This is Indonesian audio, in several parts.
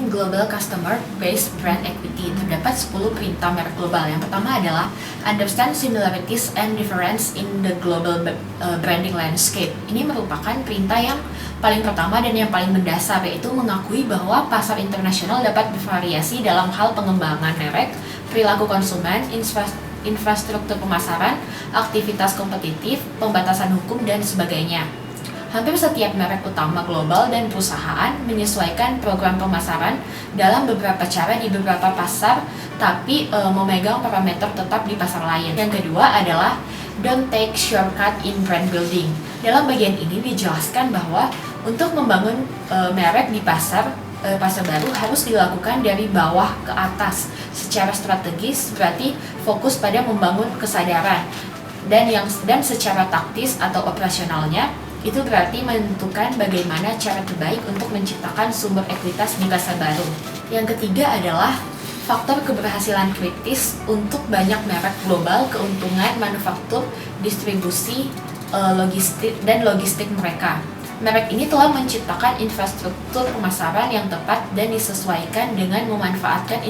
ngomongin Global Customer Based Brand Equity, terdapat 10 perintah merek global. Yang pertama adalah Understand similarities and difference in the global branding landscape. Ini merupakan perintah yang paling pertama dan yang paling mendasar, yaitu mengakui bahwa pasar internasional dapat bervariasi dalam hal pengembangan merek, perilaku konsumen, infrastruktur pemasaran, aktivitas kompetitif, pembatasan hukum, dan sebagainya. Hampir setiap merek utama global dan perusahaan menyesuaikan program pemasaran dalam beberapa cara di beberapa pasar, tapi memegang parameter tetap di pasar lain. Yang kedua adalah don't take shortcut in brand building. Dalam bagian ini dijelaskan bahwa untuk membangun merek di pasar baru harus dilakukan dari bawah ke atas secara strategis, berarti fokus pada membangun kesadaran, dan secara taktis atau operasionalnya itu berarti menentukan bagaimana cara terbaik untuk menciptakan sumber ekuitas di pasar baru. Yang ketiga adalah faktor keberhasilan kritis untuk banyak merek global, keuntungan manufaktur, distribusi, logistik mereka. Merek ini telah menciptakan infrastruktur pemasaran yang tepat dan disesuaikan dengan memanfaatkan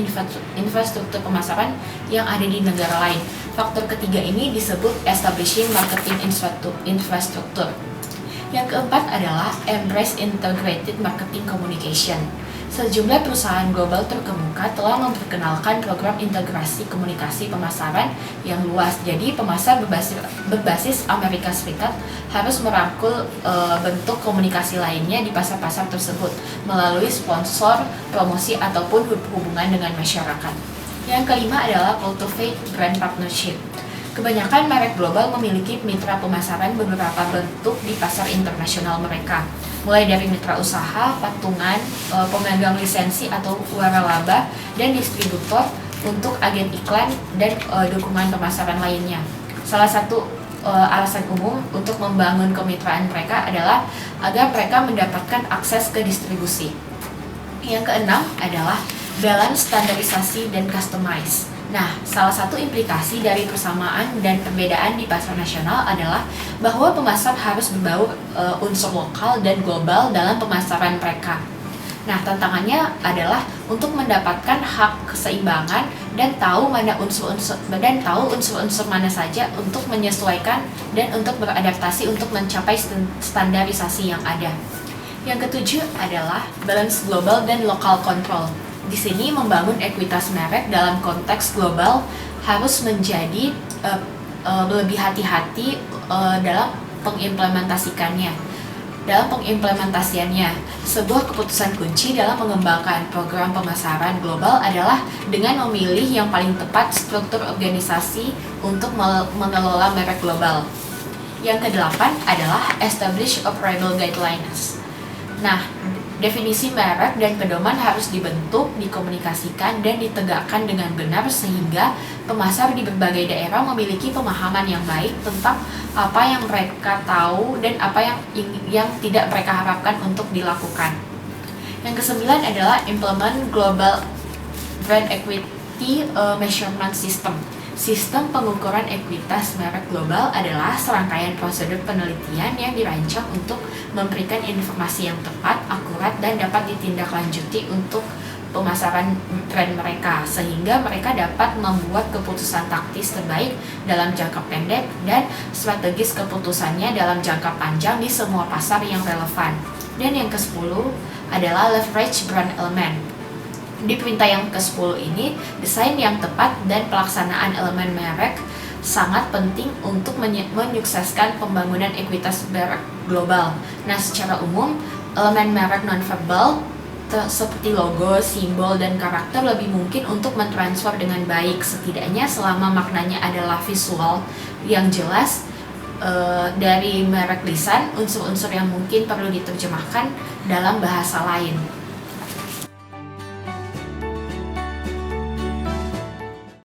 infrastruktur pemasaran yang ada di negara lain. Faktor ketiga ini disebut establishing marketing infrastructure. Yang keempat adalah embrace integrated marketing communication. Sejumlah perusahaan global terkemuka telah memperkenalkan program integrasi komunikasi pemasaran yang luas. Jadi pemasar berbasis Amerika Serikat harus merangkul bentuk komunikasi lainnya di pasar-pasar tersebut melalui sponsor, promosi, ataupun hubungan dengan masyarakat. Yang kelima adalah cultivate brand partnership. Kebanyakan merek global memiliki mitra pemasaran beberapa bentuk di pasar internasional mereka, mulai dari mitra usaha, patungan, pemegang lisensi atau waralaba, dan distributor untuk agen iklan dan dukungan pemasaran lainnya. Salah satu alasan umum untuk membangun kemitraan mereka adalah agar mereka mendapatkan akses ke distribusi. Yang keenam adalah balance, standarisasi, dan customize. Nah, salah satu implikasi dari persamaan dan perbedaan di pasar nasional adalah bahwa pemasar harus berbaur unsur lokal dan global dalam pemasaran mereka. Nah, tantangannya adalah untuk mendapatkan hak keseimbangan dan tahu unsur-unsur mana saja untuk menyesuaikan dan untuk beradaptasi untuk mencapai standarisasi yang ada. Yang ketujuh adalah balance global dan local control. Di sini membangun ekuitas merek dalam konteks global harus menjadi lebih hati-hati dalam pengimplementasiannya. Sebuah keputusan kunci dalam mengembangkan program pemasaran global adalah dengan memilih yang paling tepat struktur organisasi untuk mengelola merek global. Yang kedelapan adalah establish operable guidelines. Nah, definisi merek dan pedoman harus dibentuk, dikomunikasikan, dan ditegakkan dengan benar sehingga pemasar di berbagai daerah memiliki pemahaman yang baik tentang apa yang mereka tahu dan apa yang tidak mereka harapkan untuk dilakukan. Yang kesembilan adalah implement global brand equity measurement system. Sistem pengukuran ekuitas merek global adalah serangkaian prosedur penelitian yang dirancang untuk memberikan informasi yang tepat, akurat, dan dapat ditindaklanjuti untuk pemasaran brand mereka, sehingga mereka dapat membuat keputusan taktis terbaik dalam jangka pendek dan strategis keputusannya dalam jangka panjang di semua pasar yang relevan. Dan yang ke-10 adalah leverage brand element. Di perintah yang ke-10 ini, desain yang tepat dan pelaksanaan elemen merek sangat penting untuk menyukseskan pembangunan ekuitas merek global. Nah, secara umum, elemen merek non-verbal seperti logo, simbol, dan karakter lebih mungkin untuk mentransfer dengan baik, setidaknya selama maknanya adalah visual yang jelas dari merek lisan, unsur-unsur yang mungkin perlu diterjemahkan dalam bahasa lain.